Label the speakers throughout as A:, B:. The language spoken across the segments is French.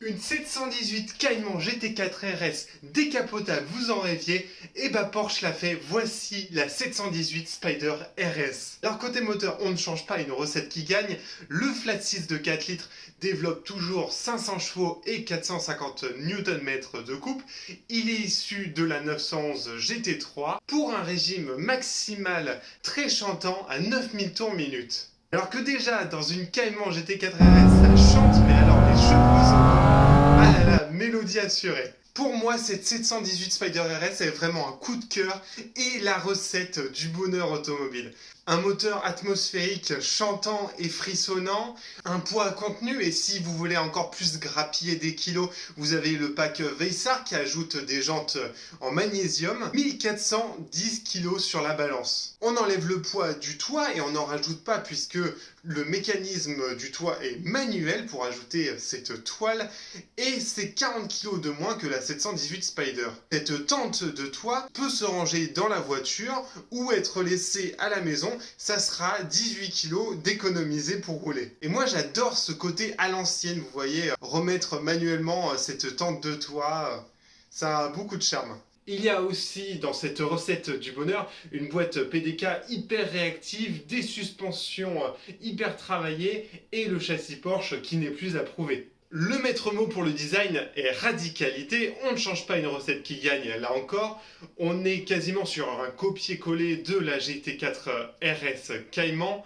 A: Une 718 Cayman GT4 RS décapotable, vous en rêviez? Et bah Porsche l'a fait, voici la 718 Spider RS. Alors côté moteur, on ne change pas, une recette qui gagne. Le flat 6 de 4 litres développe toujours 500 chevaux et 450 Nm de coupe. Il est issu de la 911 GT3 pour un régime maximal très chantant à 9000 tours minute. Alors que déjà dans une Cayman GT4 RS ça chante, mais alors les chevaux mélodie assurée. Pour moi, cette 718 Spider RS est vraiment un coup de cœur et la recette du bonheur automobile. Un moteur atmosphérique chantant et frissonnant, un poids contenu, et si vous voulez encore plus grappiller des kilos, vous avez le pack Veissar qui ajoute des jantes en magnésium, 1410 kilos sur la balance. On enlève le poids du toit et on n'en rajoute pas puisque le mécanisme du toit est manuel pour ajouter cette toile et c'est 40 kg de moins que la 718 Spider. Cette tente de toit peut se ranger dans la voiture ou être laissée à la maison, ça sera 18 kg d'économiser pour rouler. Et moi j'adore ce côté à l'ancienne, vous voyez, remettre manuellement cette tente de toit, ça a beaucoup de charme. Il y a aussi dans cette recette du bonheur une boîte PDK hyper réactive, des suspensions hyper travaillées et le châssis Porsche qui n'est plus à prouver. Le maître mot pour le design est radicalité, on ne change pas une recette qui gagne là encore, on est quasiment sur un copier-coller de la GT4 RS Cayman.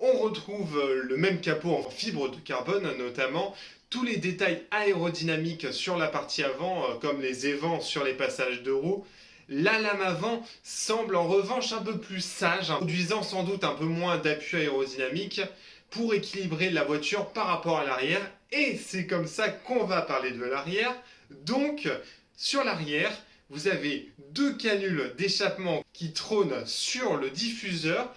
A: On retrouve le même capot en fibre de carbone notamment, tous les détails aérodynamiques sur la partie avant, comme les évents sur les passages de roues. La lame avant semble en revanche un peu plus sage, produisant sans doute un peu moins d'appui aérodynamique pour équilibrer la voiture par rapport à l'arrière. Et c'est comme ça qu'on va parler de l'arrière. Donc, sur l'arrière, vous avez deux canules d'échappement qui trônent sur le diffuseur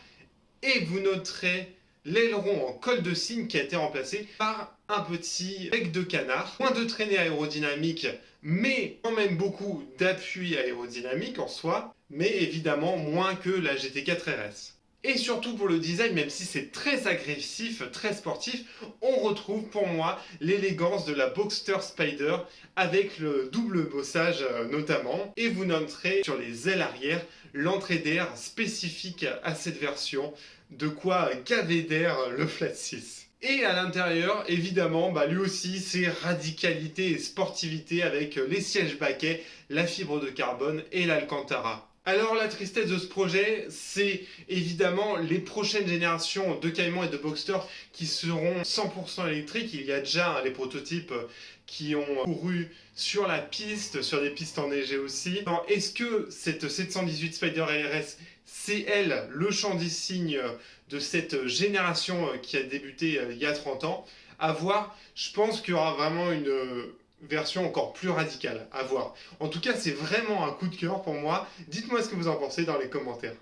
A: et vous noterez l'aileron en colle de cygne qui a été remplacé par un petit bec de canard. Moins de traînée aérodynamique, mais quand même beaucoup d'appui aérodynamique en soi, mais évidemment moins que la GT4 RS. Et surtout pour le design, même si c'est très agressif, très sportif, on retrouve pour moi l'élégance de la Boxster Spider avec le double bossage notamment. Et vous noterez sur les ailes arrière l'entrée d'air spécifique à cette version, de quoi gaver d'air le flat 6. Et à l'intérieur, évidemment, lui aussi, c'est radicalité et sportivité avec les sièges baquets, la fibre de carbone et l'Alcantara. Alors la tristesse de ce projet, c'est évidemment les prochaines générations de Cayman et de Boxster qui seront 100% électriques. Il y a déjà les prototypes qui ont couru sur la piste, sur des pistes enneigées aussi. Alors, est-ce que cette 718 Spider RS, c'est elle, le chant des signes de cette génération qui a débuté il y a 30 ans? À voir, je pense qu'il y aura vraiment une version encore plus radicale, à voir. En tout cas, c'est vraiment un coup de cœur pour moi. Dites-moi ce que vous en pensez dans les commentaires.